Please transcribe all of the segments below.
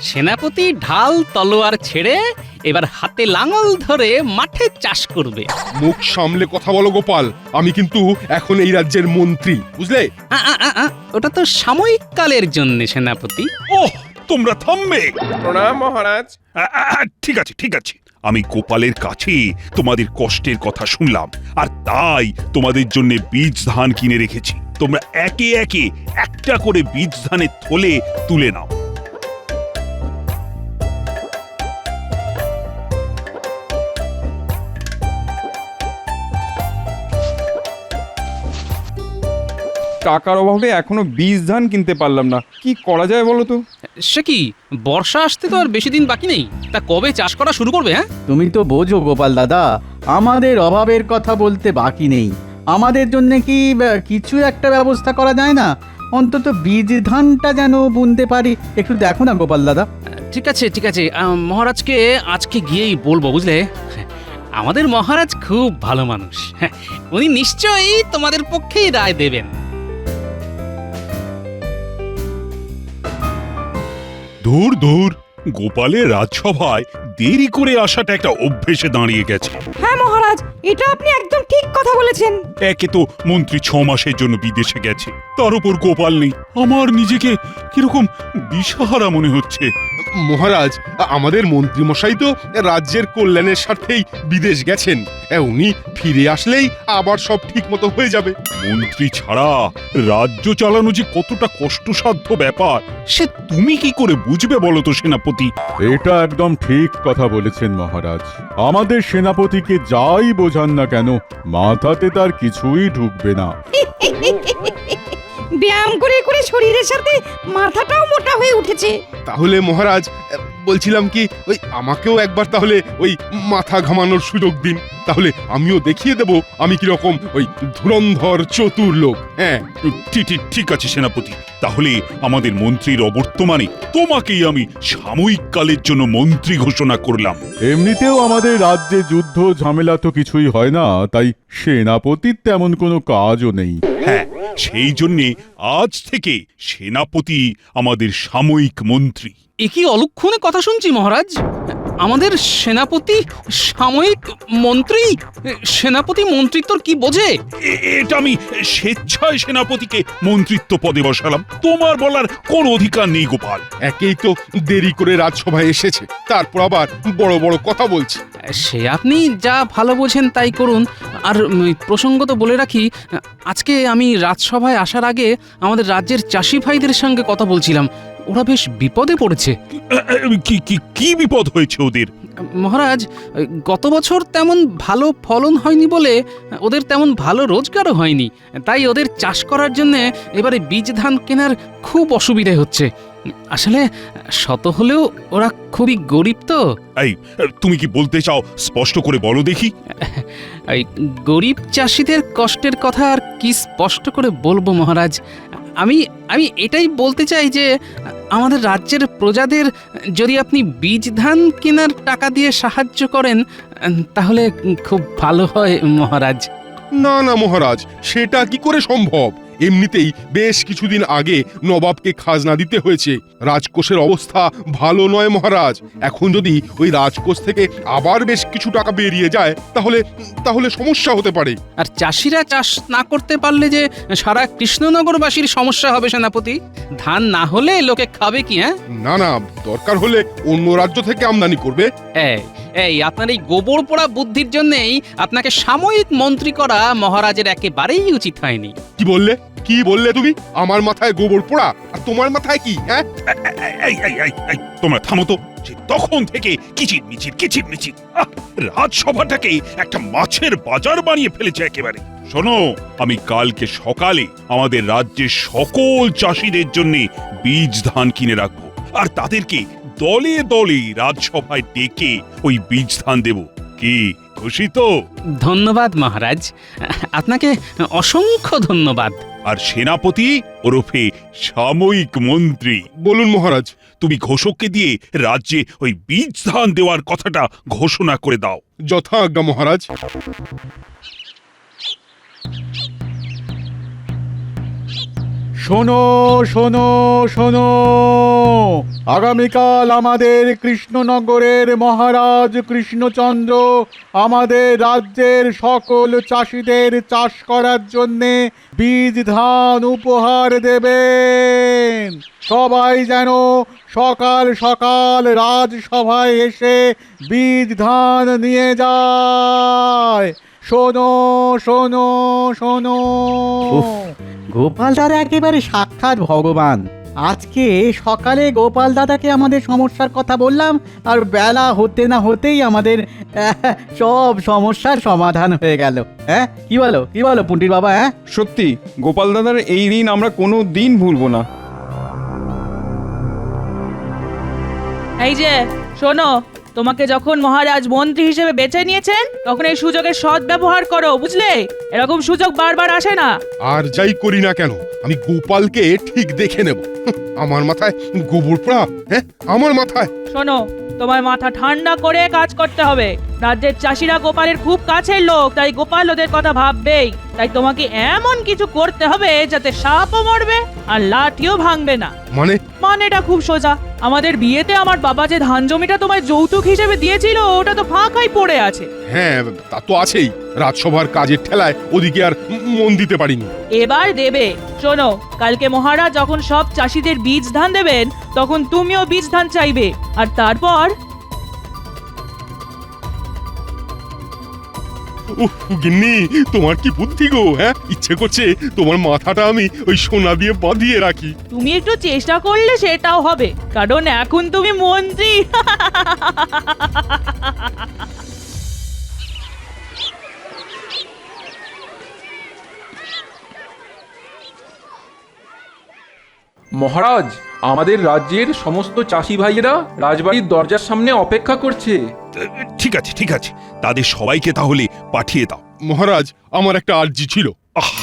সেনাপতি ঢাল তলোয়ার ছেড়ে এবার হাতে লাঙল ধরে মাঠে চাষ করবে। মুখ সামলে কথা বলো গোপাল, আমি কিন্তু এখন এই রাজ্যের মন্ত্রী, বুঝলে? ওটা তো সাময়িক কালের জন্য সেনাপতি। ওহ, তোমরা থামবে। প্রণাম মহারাজ। ঠিক আছে ঠিক আছে, আমি গোপালের কাছে তোমাদের কষ্টের কথা শুনলাম, আর তাই তোমাদের জন্য বীজ ধান কিনে রেখেছি। তোমরা একে একে একটা করে বীজ ধানের থলে তুলে নাও। টাকার অভাবে এখনো বীজ ধান কিনতে পারলাম না, কি করা যায় বলো তো? সে কি, বর্ষা আসতে তো আর বেশি দিন বাকি নেই, তা কবে চাষ করা শুরু করবে? হ্যাঁ, তুমি তো বোঝো গোপাল দাদা, আমাদের অভাবের কথা বলতে বাকি নেই। আমাদের জন্য কি কিছু একটা ব্যবস্থা করা যায় না? অন্তত বীজ ধানটা যেন বুনতে পারি, একটু দেখো না গোপাল দাদা। ঠিক আছে ঠিক আছে, মহারাজকে আজকে গিয়েই বলবো, বুঝলে? আমাদের মহারাজ খুব ভালো মানুষ, উনি নিশ্চয়ই তোমাদের পক্ষেই রায় দেবেন। দূর দূর, গোপালের রাজসভায় দেরি করে আসাটা একটা অভ্যেসে দাঁড়িয়ে গেছে। হ্যাঁ মহারাজ, এটা আপনি একদম ঠিক কথা বলেছেন। একে তো মন্ত্রী 6 মাসের জন্য বিদেশে গেছে, তার উপর গোপাল নেই। আমার নিজেকে কিরকম দিশাহারা মনে হচ্ছে। মহারাজ, আমাদের মন্ত্রী মশাই তো রাজ্যের কল্যাণের স্বার্থেই বিদেশ গেছেন। উনি ফিরে আসলেই আবার সব ঠিক মতো হয়ে যাবে। মন্ত্রী ছাড়া রাজ্য চালানো যে কতটা কষ্টসাধ্য ব্যাপার, সে তুমি কি করে বুঝবে বলো তো সেনাপতি? এটা একদম ঠিক কথা বলেছেন মহারাজ। আমাদের সেনাপতিকে যাই বোঝান না কেন, মাথাতে তার কিছুই ঢুকবে না। ব্যায়াম করে করে শরীরের সাথে মাথাটাও মোটা হয়ে উঠেছে। তাহলে মহারাজ, বলছিলাম কি, ওই আমাকেও একবার তাহলে ওই মাথা ঘামানোর সুযোগ দিন, তাহলে আমিও দেখিয়ে দেব আমি কিরকম ওই ধুরন্ধর চতুর লোক। হ্যাঁ, ঠিক আছে সেনাপতি, তাহলে আমাদের মন্ত্রীর অবর্তমানে তোমাকেই আমি সাময়িক কালের জন্য মন্ত্রী ঘোষণা করলাম। এমনিতেও আমাদের রাজ্যে যুদ্ধ ঝামেলা তো কিছুই হয় না, তাই সেনাপতির তেমন কোনো কাজও নেই। হ্যাঁ, সেই জন্যে আজ থেকে সেনাপতি আমাদের সাময়িক মন্ত্রী। এ কি অলক্ষণে কথা শুনছি মহারাজ? আমাদের সেনাপতি সাময়িক মন্ত্রী? সেনাপতি মন্ত্রিত্বর কি বোঝে? এটা আমি স্বেচ্ছায় সেনাপতিকে মন্ত্রিত্ব পদে বসালাম, তোমার বলার কোনো অধিকার নেই গোপাল। একেই তো দেরি করে রাজসভায় এসেছে, তারপর আবার বড় বড় কথা বলছে। সে আপনি যা ভালো বোঝেন তাই করুন। আর প্রসঙ্গত বলে রাখি, আজকে আমি রাজসভায় আসার আগে আমাদের রাজ্যের চাষি ভাইদের সঙ্গে কথা বলছিলাম, ওরা বেশ বিপদে পড়েছে। কি বিপদ হয়েছে ওদের? মহারাজ, গত বছর তেমন ভালো ফলন হয়নি বলে ওদের তেমন ভালো রোজগারও হয়নি, তাই ওদের চাষ করার জন্য এবারে বীজ ধান কেনার খুব অসুবিধে হচ্ছে। আসলে শত হলেও ওরা খুবই গরিব তো। এই, তুমি কি বলতে চাও স্পষ্ট করে বলো দেখি। এই গরিব চাষিদের কষ্টের কথা আর কি স্পষ্ট করে বলবো মহারাজ? আমি এটাই বলতে চাই যে আমাদের রাজ্যের প্রজাদের যদি আপনি বীজ ধান কেনার টাকা দিয়ে সাহায্য করেন তাহলে খুব ভালো হয় মহারাজ। না না মহারাজ, সেটা কি করে সম্ভব? এমনিতেই বেশ কিছুদিন আগে নবাবকে খাজনা দিতে হয়েছে, রাজকোষের অবস্থা ভালো নয় মহারাজ। এখন যদি ওই রাজকোষ থেকে আবার বেশ কিছু টাকা বেরিয়ে যায় তাহলে সমস্যা হতে পারে। আর চাষিরা চাষ না করতে পারলে যে সারা কৃষ্ণনগরবাসীর সমস্যা হবে সেনাপতি। ধান না হলে লোকে খাবে কি? না না, দরকার হলে অন্য রাজ্য থেকে আমদানি করবে। এই আপনার এই গোবর পোড়া বুদ্ধির জন্যই আপনাকে সাময়িক মন্ত্রী করা মহারাজের একেবারেই উচিত হয়নি। কি বললে তুমি? আমার মাথায় গোবর পোড়া, আর তোমার মাথায় কি? হ্যাঁ, এই, তোমরা থামো তো। তখন থেকে কিচির মিচির রাজসভাটাকে একটা মাছের বাজার বানিয়ে ফেলেছে একেবারে। শোনো, আমি কালকে সকালে আমাদের রাজ্যের সকল চাষিদের জন্য বীজ ধান কিনে রাখবো, আর তাদেরকে দলে দলে রাজসভায় ডেকে ওই বীজ ধান দেব। কি খুশি তো? ধন্যবাদ মহারাজ, আপনাকে অসংখ্য ধন্যবাদ। আর সেনাপতি ওরফে সাময়িক মন্ত্রী, বলুন মহারাজ। তুমি ঘোষককে দিয়ে রাজ্যে ওই বীজ ধান দেওয়ার কথাটা ঘোষণা করে দাও। যথাজ্ঞা মহারাজ। শোনো শোনো শোনো, আগামীকাল আমাদের কৃষ্ণনগরের মহারাজ কৃষ্ণচন্দ্র আমাদের রাজ্যের সকল চাষিদের চাষ করার জন্যে বীজ ধান উপহার দেবেন। সবাই যেন সকাল সকাল রাজসভায় এসে বীজ ধান নিয়ে যায়। শোনো শোনো শোনো। উফ, গোপাল দাদা একেবারে সাক্ষাৎ ভগবান। আজকে সকালে গোপাল দাদাকে আমাদের সমস্যার কথা বললাম, আর বেলা হতে না হতেই আমাদের সব সমস্যার সমাধান হয়ে গেল। হ্যাঁ, কি বলো পুন্টির বাবা? হ্যাঁ, সত্যি গোপাল দাদার এই ঋণ আমরা কোনো দিন ভুলবো না। এই যে শোনো, তোমাকে যখন মহারাজ মন্ত্রী হিসেবে বেছে নিয়েছেন তখন এই সুযোগের সৎ ব্যবহার করো, বুঝলে? এরকম সুযোগ বারবার আসে না। আর যাই করি না কেন, আমি গোপালকে ঠিক দেখে নেব। আমার মাথায় গোবর পোড়া, হ্যাঁ, আমার মাথায়। শোনো, তোমার মাথা ঠান্ডা করে কাজ করতে হবে। রাজ্যের চাষিরা গোপালের খুব কাছের লোক, তাই গোপাল ওদের কথা ভাববেই। তাই তোমাকে এমন কিছু করতে হবে যাতে সাপও মরবে আর লাঠিও ভাঙবে না। মানেটা খুব সোজা। আমাদের বিয়েতে আমার বাবা যে ধান জমিটা তোমায় যৌতুক হিসেবে দিয়েছিল ওটা তো ফাঁকাই পড়ে আছে। হ্যাঁ, তা তো আছেই। রাজসভার কাজের ঠেলায় ওদিকে আর মন দিতে পারিনি। এবার দেবে। শোনো, কালকে মহারাজ যখন সব চাষিদের বীজ ধান দেবেন তখন তুমিও বীজ ধান চাইবে, আর তারপর উহ, গিন্নি, তোমার কি বুদ্ধি গো! হ্যাঁ, ইচ্ছে করছে তোমার মাথাটা আমি ওই সোনা দিয়ে বাঁধিয়ে রাখি। তুমি একটু চেষ্টা করলে সেটাও হবে, কারণ এখন তুমি মন্ত্রী। মহারাজ, আমাদের রাজ্যের সমস্ত চাষি ভাইয়েরা রাজবাড়ির দরজার সামনে অপেক্ষা করছে। ঠিক আছে ঠিক আছে, তাদের সবাইকে তাহলে পাঠিয়ে দাও। মহারাজ, আমার একটা আর্জি ছিল। আহ,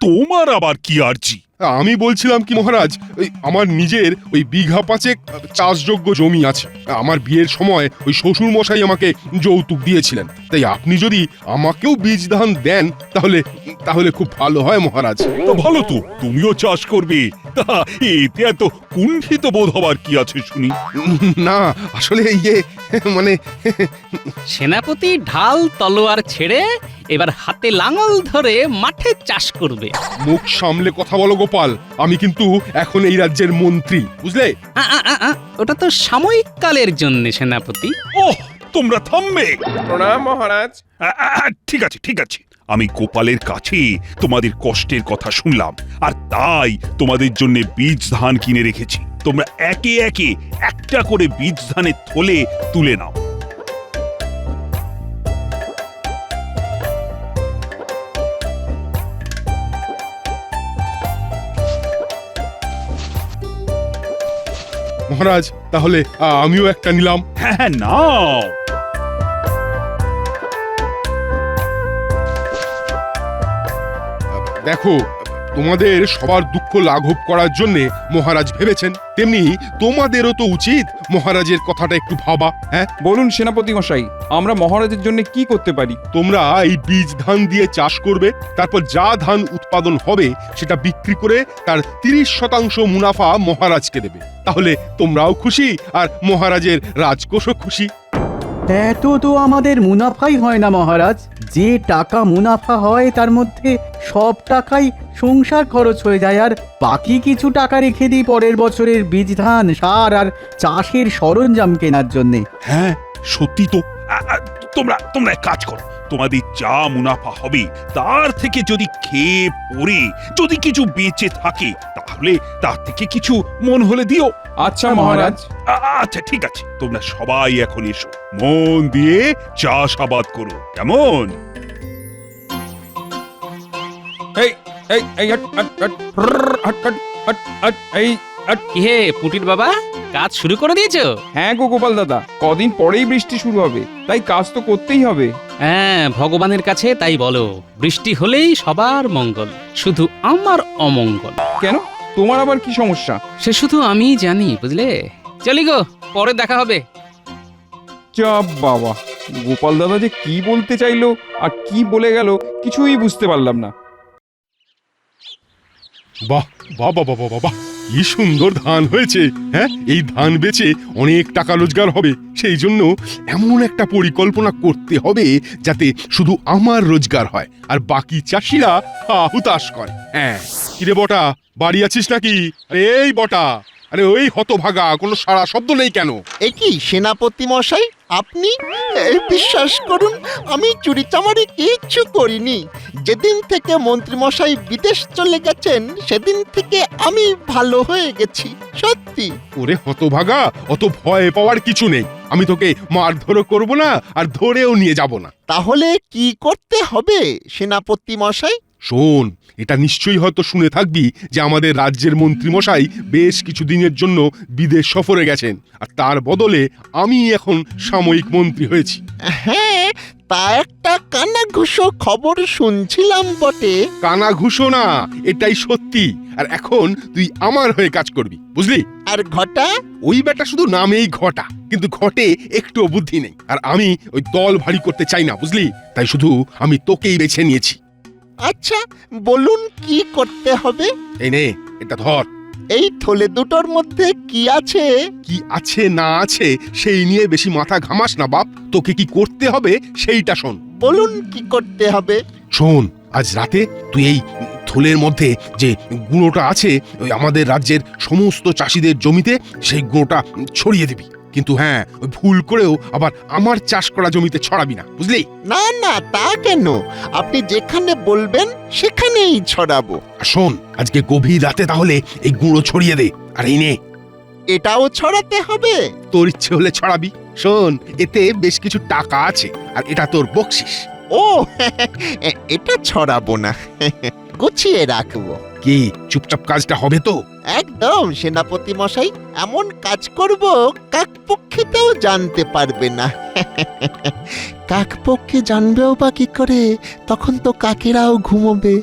তোমার আবার কি আর্জি? আমি বলছিলাম কি মহারাজ, আমার নিজের ওই বিঘা পাঁচেক চাষযোগ্য জমি আছে। আমার বিয়ের সময় ওই শ্বশুর মশাই আমাকে যৌতুক দিয়েছিলেন। তাই আপনি যদি আমাকেও বীজ ধান দেন তাহলে তাহলে খুব ভালো হয় মহারাজ। তো ভালো তো, তুমিও চাষ করবে। তা এতে এত কুণ্ঠিত বোধ হবার কি আছে শুনি? না, আসলে মানে সেনাপতি ঢাল তলোয়ার ছেড়ে এবার হাতে লাঙল ধরে মাঠে চাষ করবে। মুখ সামলে কথা বলো গোপাল, আমি কিন্তু এখন এই রাজ্যের মন্ত্রী, বুঝলে? ওটা তো সাময়িক কালের জন্য সেনাপতি। ওহ, তোমরা থামবে। প্রণাম মহারাজ। ঠিক আছে ঠিক আছে, আমি গোপালের কাছে তোমাদের কষ্টের কথা শুনলাম, আর তাই তোমাদের জন্য বীজ ধান কিনে রেখেছি। তোমরা একে একে একটা করে বীজ ধানের থলে তুলে নাও। মহারাজ, তাহলে আমিও একটা নিলাম। হ্যাঁ, নাও। দেখো, তোমাদের সবার দুঃখ লাঘব করার জন্য মহারাজ ভেবেছেন, তেমনি তোমাদেরও তো উচিত মহারাজের কথাটা একটু ভাবা। হ্যাঁ, বলুন সেনাপতি মশাই, আমরা মহারাজের জন্য কি করতে পারি? তোমরা এই বীজ ধান দিয়ে চাষ করবে, তারপর যা ধান উৎপাদন হবে সেটা বিক্রি করে তার 30% মুনাফা মহারাজকে দেবে। তাহলে তোমরাও খুশি আর মহারাজের রাজকোষও খুশি। এত তো আমাদের মুনাফাই হয় না মহারাজ। যে টাকা মুনাফা হয় তার মধ্যে সব টাকাই সংসার খরচ হয়ে যায়, আর বাকি কিছু টাকা রেখে দিই পরের বছরের বীজ ধান, সার আর চাষের সরঞ্জাম কেনার জন্যে। হ্যাঁ, সত্যি তো। তোমরা তোমরা এক কাজ করো, তোমাদের যা মুনাফা হবে তার থেকে যদি খেয়ে পরে যদি কিছু বেঁচে থাকে তাহলে তার থেকে কিছু মন হলে দিও। আচ্ছা মহারাজ। আচ্ছা ঠিক আছে, তোমরা সবাই এখন এসো, মন দিয়ে চাষাবাদ করো, কেমন? এই এই এই hot hot hot hot hot hot hot এই হট। কি হে পুটির বাবা, কাজ শুরু করে দিয়েছো? হ্যাঁ গো গোপাল দাদা, কদিন পরেই বৃষ্টি শুরু হবে, তাই কাজ তো করতেই হবে। হ্যাঁ, ভগবানের কাছে তাই বলো, বৃষ্টি হলেই সবার মঙ্গল, শুধু আমার অমঙ্গল। কেন, তোমার আবার কি সমস্যা? সে শুধু আমিই জানি, বুঝলে? চলি গো, পরে দেখা হবে। যা বাবা, গোপাল দাদা যে কি বলতে চাইলো আর কি বলে গেল কিছুই বুঝতে পারলাম না। বাহ বাহ বাহ বাহ বাহ, কি সুন্দর ধান হয়েছে। হ্যাঁ, এই ধান বেচে অনেক টাকা রোজগার হবে। সেই জন্য এমন একটা পরিকল্পনা করতে হবে যাতে শুধু আমার রোজগার হয় আর বাকি চাষিরা হুতাশ করে। হ্যাঁ, কিরে বটা, বাড়ি আছিস নাকি? আরে এই বটা, আরে ওই হতভাগা, কোনো সারা শব্দ নেই কেন? এ কি সেনাপতি মশাই, আপনি? এই বিশ্বাস করুন, আমি চুরি চামারি কিচ্ছু করিনি। যেদিন থেকে মন্ত্রী মশাই বিদেশ চলে গেছেন সেদিন থেকে আমি ভালো হয়ে গেছি, সত্যি। ওরে হতভাগা, অত ভয় পাওয়ার কিছু নেই। আমি তোকে মারধরও করবো না আর ধরেও নিয়ে যাব না। তাহলে কি করতে হবে সেনাপতি মশাই? শোন, এটা নিশ্চয়ই হয়তো শুনে থাকবি যে আমাদের রাজ্যের মন্ত্রী মশাই বেশ কিছুদিনের জন্য বিদেশ সফরে গেছেন, আর তার বদলে আমি এখন সাময়িক মন্ত্রী হয়েছি। হ্যাঁ, তা একটা কানাঘুষো খবর শুনছিলাম বটে। কানা ঘুষো না, এটাই সত্যি। আর এখন তুই আমার হয়ে কাজ করবি, বুঝলি? আর ঘটা? ওই বেটা শুধু নামেই ঘটা, কিন্তু ঘটে একটুও বুদ্ধি নেই। আর আমি ওই দল ভারী করতে চাই না, বুঝলি? তাই শুধু আমি তোকেই বেছে নিয়েছি। আচ্ছা, বলুন কি করতে হবে? এই নে, এটা ধর। এই থলে দুটোর মধ্যে কি আছে? কি আছে না আছে সেই নিয়ে বেশি মাথা ঘামাস না বাপ। তোকে কি করতে হবে সেইটা শোন। বলুন কি করতে হবে? শোন, আজ রাতে তুই এই থলের মধ্যে যে গুঁড়োটা আছে ওই আমাদের রাজ্যের সমস্ত চাষিদের জমিতে সেই গুঁড়োটা ছড়িয়ে দিবি। কিন্তু হ্যাঁ, ওই ভুল করেও আবার আমার চাষ করা জমিতে ছড়াবি না, বুঝলি? না না, তা কেন? আপনি যেখানে বলবেন সেখানেই ছড়াবো। আর শোন, আজকে গভীর রাতে তাহলে এই গুঁড়ো ছড়িয়ে দে। আর এই নে, এটাও ছড়াতে হবে? তোর ইচ্ছে হলে ছড়াবি। শোন, এতে বেশ কিছু টাকা আছে আর এটা তোর বকশিস। ও এটা ছড়াবো না, গুছিয়ে রাখবো। কি চুপচাপ কাজটা হবে তো? একদম সেনাপতি মশাই, এমন কাজ করব কাকপক্ষীতেও জানতে পারবে না। কাকপক্ষী জানবেও বা কি করে? তখন তো কাকেরাও ঘুমোবে।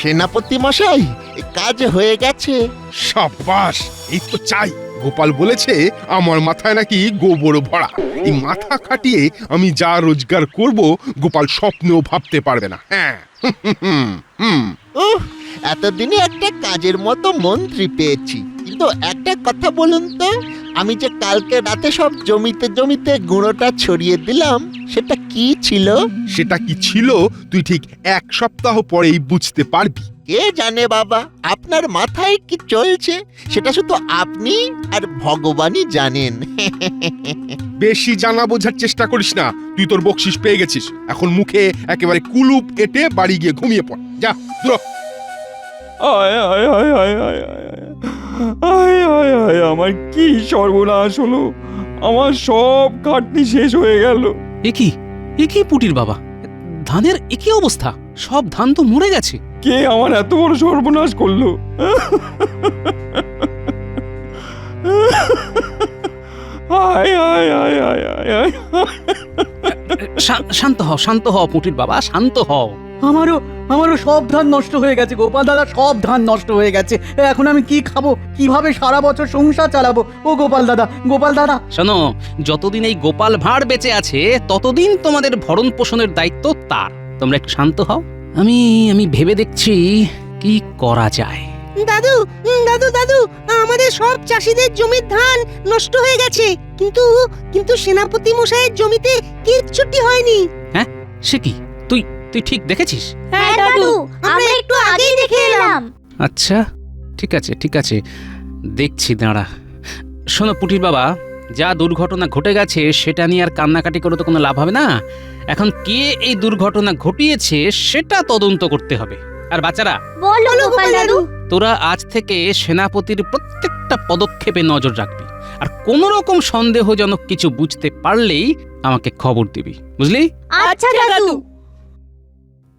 সেনাপতি মশাই, কাজ হয়ে গেছে। সাবাস, এই তো চাই। গোপাল বলেছে আমার মাথায় নাকি গোবর ভরা। এই মাথা খাটিয়ে আমি যা রোজগার করব গোপাল স্বপ্নেও ভাবতে পারবে না। হ্যাঁ, উহ, এতদিনে একটা কাজের মতো মন্ত্রী পেয়েছি। কিন্তু একটা কথা বলুন তো, আমি যে কালকে রাতে সব জমিতে জমিতে গুঁড়োটা ছড়িয়ে দিলাম, সেটা কি ছিল? সেটা কি ছিল তুই ঠিক এক সপ্তাহ পরেই বুঝতে পারবি। কে জানে বাবা, আপনার মাথায় কি চলছে সেটা শুধু আপনি আর ভগবানই জানেন। বেশি জানা বোঝার চেষ্টা করিস না। তুই তোর বকশিস পেয়ে গেছিস, এখন মুখে একেবারে কুলুপ এঁটে বাড়ি গিয়ে ঘুমিয়ে পড়। যা, দূর হ। আয় আয় আয় আয় আয় আয় আয় আয় আয়, আমার কি সর্বনাশ হলো! আমার সব খাটনি শেষ হয়ে গেল। এ কি পুটির বাবা, ধানের একই অবস্থা? সব ধান তো মরে গেছে। কে আমার এত বড় সর্বনাশ করলো? আয় আয় আয় আয় আয় আয়। শান্ত হও পুটির বাবা, শান্ত হও। আমারও সব ধান নষ্ট হয়ে গেছে গোপাল দাদা, সব ধান নষ্ট হয়ে গেছে। এখন আমি কি খাবো, কিভাবে সারা বছর সংসার চালাবো? ও গোপাল দাদা। শোনো, যতদিন এই গোপাল ভাঁড় বেঁচে আছে ততদিন তোমাদের ভরণ পোষণের দায়িত্ব তার। তোমরা একটু শান্ত হও, আমি ভেবে দেখছি কি করা যায়। দাদু আমাদের সব চাষিদের জমির ধান নষ্ট হয়ে গেছে, কিন্তু সেনাপতি মশাইয়ের জমিতে কিচ্ছুটি হয়নি। হ্যাঁ, সে কি? তুই ঠিক দেখেছিস? হ্যাঁ দাদু, আমরা একটু আগেই দেখে এলাম। আচ্ছা, ঠিক আছে, দেখছি, দাঁড়া। শোনো পুটির বাবা, যা দুর্ঘটনা ঘটে গেছে সেটা নিয়ে আর কান্নাকাটি করে তো কোনো লাভ হবে না। এখন কে এই দুর্ঘটনা ঘটিয়েছে সেটা তদন্ত করতে হবে। আর বাচ্চারা, বলো গোপাল দাদু। তোরা আজ থেকে সেনাপতির প্রত্যেকটা পদক্ষেপে নজর রাখবি, আর কোনো রকম সন্দেহজনক কিছু বুঝতে পারলেই আমাকে খবর দিবি, বুঝলি? আচ্ছা দাদু।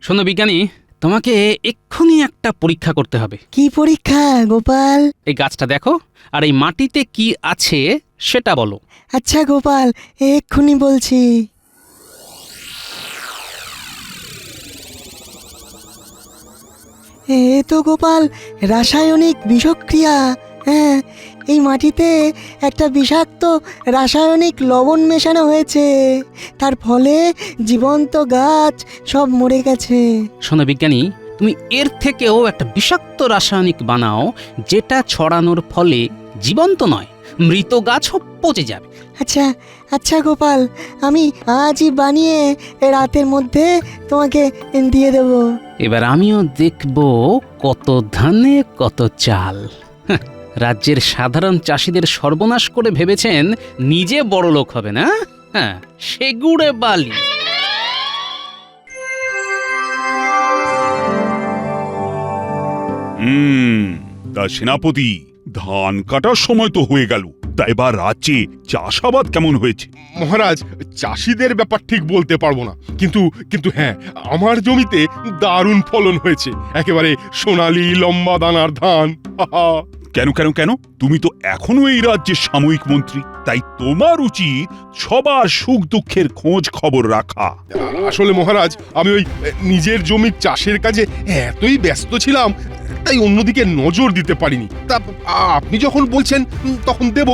শোনো বিজ্ঞানী, তোমাকে এক্ষুনি একটা পরীক্ষা করতে হবে। কি পরীক্ষা গোপাল? এই গাছটা দেখো, আর এই মাটিতে কি আছে সেটা বলো। আচ্ছা গোপাল, এক্ষুনি বলছি। এ তো গোপাল রাসায়নিক বিষক্রিয়া। হ্যাঁ, এই মাটিতে একটা বিষাক্ত রাসায়নিক লবণ মেশানো হয়েছে, তার ফলে জীবন্ত গাছ সব মরে গেছে। শোনো বিজ্ঞানী, তুমি এর থেকেও একটা বিষাক্ত রাসায়নিক বানাও, যেটা ছড়ানোর ফলে জীবন্ত নয়, মৃত গাছও পচে যাবে। আচ্ছা আচ্ছা গোপাল, আমি আজই বানিয়ে রাতের মধ্যে তোমাকে দিয়ে দেব। এবার আমিও দেখব কত ধানে কত চাল। হাহ, রাজ্যের সাধারণ চাষিদের সর্বনাশ করে ভেবেছেন নিজে বড় লোক হবে না? হ্যাঁ, সেগুড়ে বালি। তা সেনাপতি, ধান কাটার সময় তো হয়ে গেল, তা এবার রাজ্যে চাষাবাদ কেমন হয়েছে? মহারাজ, চাষিদের ব্যাপার ঠিক বলতে পারবো না, কিন্তু কিন্তু হ্যাঁ, আমার জমিতে দারুণ ফলন হয়েছে। একেবারে সোনালী লম্বা দানার ধান। হাহা। কেন কেন কেন? তুমি তো এখনো এই রাজ্যের সাময়িক মন্ত্রী, তাই তোমার উচিত সবার সুখ দুঃখের খোঁজ খবর রাখা। আসলে মহারাজ, আমি ওই নিজের জমির চাষের কাজে এতই ব্যস্ত ছিলাম, তাই অন্যদিকে নজর দিতে পারিনি। তা আপনি যখন বলছেন তখন দেব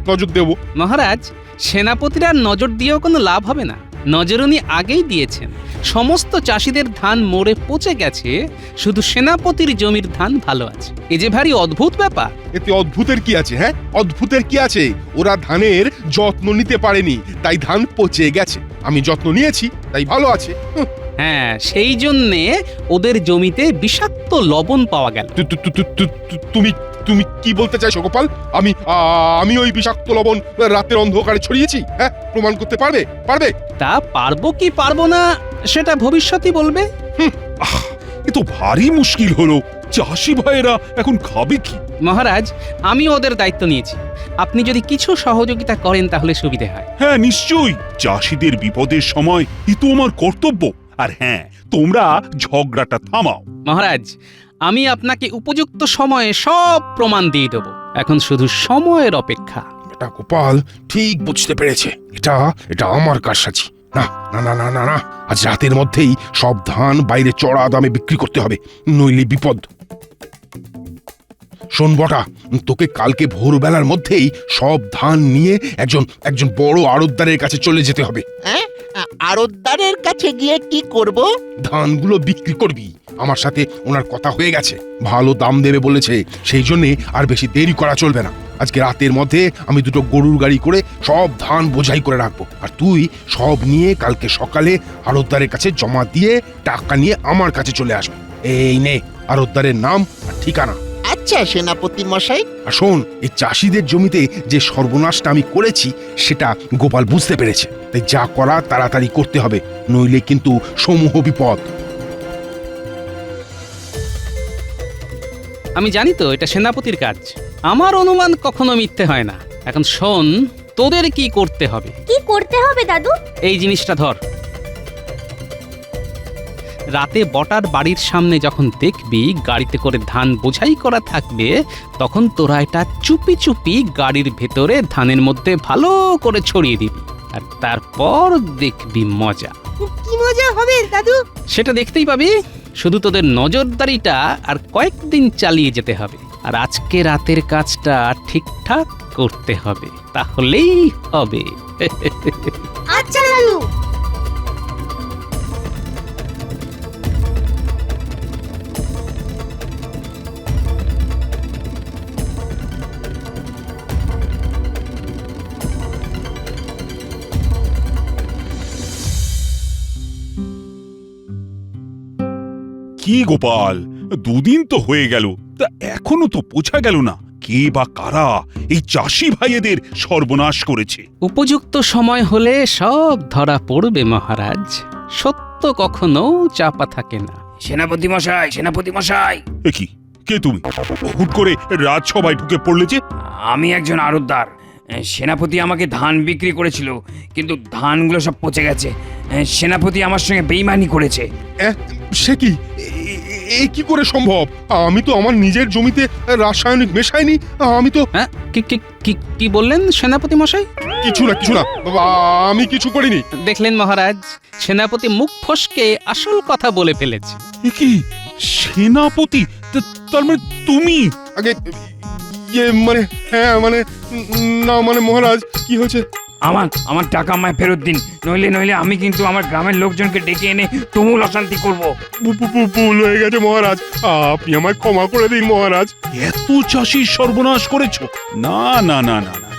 নজর দেব। মহারাজ, সেনাপতিরা নজর দিয়েও কোনো লাভ হবে না। নজর উনি আগেই দিয়েছেন। সমস্ত চাষিদের ধান মরে পচে গেছে, শুধু সেনাপতির জমির ধান ভালো আছে। এ যে ভারী অদ্ভুত ব্যাপার। এতে অদ্ভুতের কি আছে? হ্যাঁ, অদ্ভুতের কি আছে? ওরা ধানের যত্ন নিতে পারেনি, তাই ধান পচে গেছে। আমি যত্ন নিয়েছি, তাই ভালো আছে। হ্যাঁ, সেই জন্যে ওদের জমিতে বিষাক্ত লবণ পাওয়া গেল। তুমি তুমি কি বলতে চাইছো গোপাল? আমি ওই বিষাক্ত লবণ রাতের অন্ধকারে ছড়িয়েছি? হ্যাঁ, প্রমাণ করতে পারবে? তা পারবো কি পারবো না সেটা ভবিষ্যতই বলবে। এ তো ভারী মুশকিল হলো। চাষি ভাইয়েরা এখন খাবে কি? মহারাজ, আমি ওদের দায়িত্ব নিয়েছি। আপনি যদি কিছু সহযোগিতা করেন তাহলে সুবিধে হয়। হ্যাঁ, নিশ্চয়ই। চাষিদের বিপদের সময় এ তো আমার কর্তব্য। আর হ্যাঁ, তোমরা ঝগড়াটা থামাও। মহারাজ, আমি আপনাকে উপযুক্ত সময়ে সব প্রমাণ দিয়ে দেব। এখন শুধু সময়ের অপেক্ষা। এটা গোপাল ঠিক বুঝতে পেরেছে। এটা আমার কারসাজি। না না না না না না, আজ রাতের মধ্যেই সব ধান বাইরে চড়া দামে বিক্রি করতে হবে, নইলে বিপদ। শোন বটা, তোকে কালকে ভোরবেলার মধ্যেই সব ধান নিয়ে একজন বড় আড়তদারের কাছে চলে যেতে হবে। হ্যাঁ, আড়তদারের কাছে গিয়ে কি করব? ধানগুলো বিক্রি করবি। আমার সাথে ওনার কথা হয়ে গেছে, ভালো দাম দেবে বলেছে। সেই জন্যে আর বেশি দেরি করা চলবে না। আজকে রাতের মধ্যে আমি দুটো গরুর গাড়ি করে সব ধান বোঝাই করে রাখবো, আর তুই সব নিয়ে কালকে সকালে আড়তদারের কাছে জমা দিয়ে টাকা নিয়ে আমার কাছে চলে আসবি। এই নে আড়তদারের নাম আর ঠিকানা। আচ্ছা সেনাপতি মশাই। আর শোন, এই চাষিদের জমিতে যে সর্বনাশটা আমি করেছি সেটা গোপাল বুঝতে পেরেছে, তাই যা করা তাড়াতাড়ি করতে হবে, নইলে কিন্তু সমূহ বিপদ। আমি জানি তো এটা সেনাপতির কাজ। আমার অনুমান কখনো মিথ্যে হয় না। এখন শোন, তোদের কি করতে হবে। কি করতে হবে দাদু? এই জিনিসটা ধর। রাতে বটার বাড়ির সামনে যখন দেখবি গাড়িতে করে ধান বোঝাই করা থাকবে, তখন তোরা এটা চুপি চুপি গাড়ির ভেতরে ধানের মধ্যে ভালো করে ছড়িয়ে দিবি, আর তারপর দেখবি মজা। কি মজা হবে দাদু? সেটা দেখতেই পাবি। শুধু তোদের নজরদারিটা আর কয়েকদিন চালিয়ে যেতে হবে, আর আজকে রাতের কাজটা ঠিকঠাক করতে হবে, তাহলেই হবে। আচ্ছা দাদু। কি গোপাল, দুদিন তো হয়ে গেল, তা এখনো তো বোঝা গেল না কে বা কারা এই চাষি ভাইয়েদের সর্বনাশ করেছে। উপযুক্ত সময় হলে সব ধরা পড়বে মহারাজ। সত্য কখনো চাপা থাকে না। সেনাপতি মশাই। এ কি, কে তুমি? হুট করে রাজসভায় ঢুকে পড়লে যে? আমি একজন আড়তদার। সেনাপতি আমাকে ধান বিক্রি করেছিল, কিন্তু ধানগুলো সব পচে গেছে। সেনাপতি আমার সঙ্গে বেইমানি করেছে। সে কি এ কি করে সম্ভব? আমি তো আমার নিজের জমিতে রাসায়নিক মেশাইনি। আমি তো হ্যাঁ কি কি কি কি বললেন সেনাপতি মশাই? কিছু না বাবা, আমি কিছু করিনি। দেখলেন মহারাজ, সেনাপতি মুখ ফসকে আসল কথা বলে ফেলেছে। এ কি সেনাপতি? তার মানে তুমি? আগে মানে হ্যাঁ মানে না মানে মহারাজ, কি হয়েছে? আমার টাকা আমায় ফেরত দিন, নইলে আমি কিন্তু আমার গ্রামের লোকজনকে ডেকে এনে তুমুল অশান্তি করব। ভুল হয়ে গেছে মহারাজ, আপনি আমায় ক্ষমা করে দিন মহারাজ। এত চাষির সর্বনাশ করেছো? না না না না না,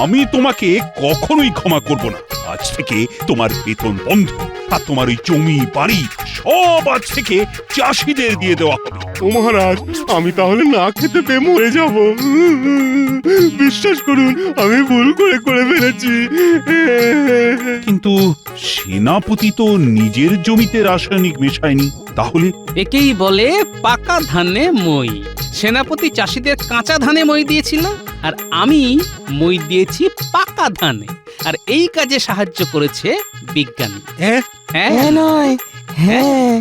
আমি তোমাকে কখনোই ক্ষমা করব না। আজ থেকে তোমার বেতন বন্ধ, আর তোমার ওই জমি বাড়ি সব আজ থেকে চাষিদের দিয়ে দেওয়া হবে। ও মহারাজ, আমি তাহলে না খেতে পেয়ে মরে যাব। বিশ্বাস করুন, আমি ভুল করে ফেলেছি। কিন্তু সেনাপতি তো নিজের জমিতে রাসায়নিক মেশায়নি, তাহলে? একেই বলে পাকা ধানে মই। সেনাপতি চাষিদের কাঁচা ধানে মই দিয়েছিল, আর আমি মই দিয়েছি পাকা ধানে। আর এই কাজে সাহায্য করেছে বিজ্ঞানী। হ্যাঁ হ্যাঁ হ্যাঁ নয় হ্যাঁ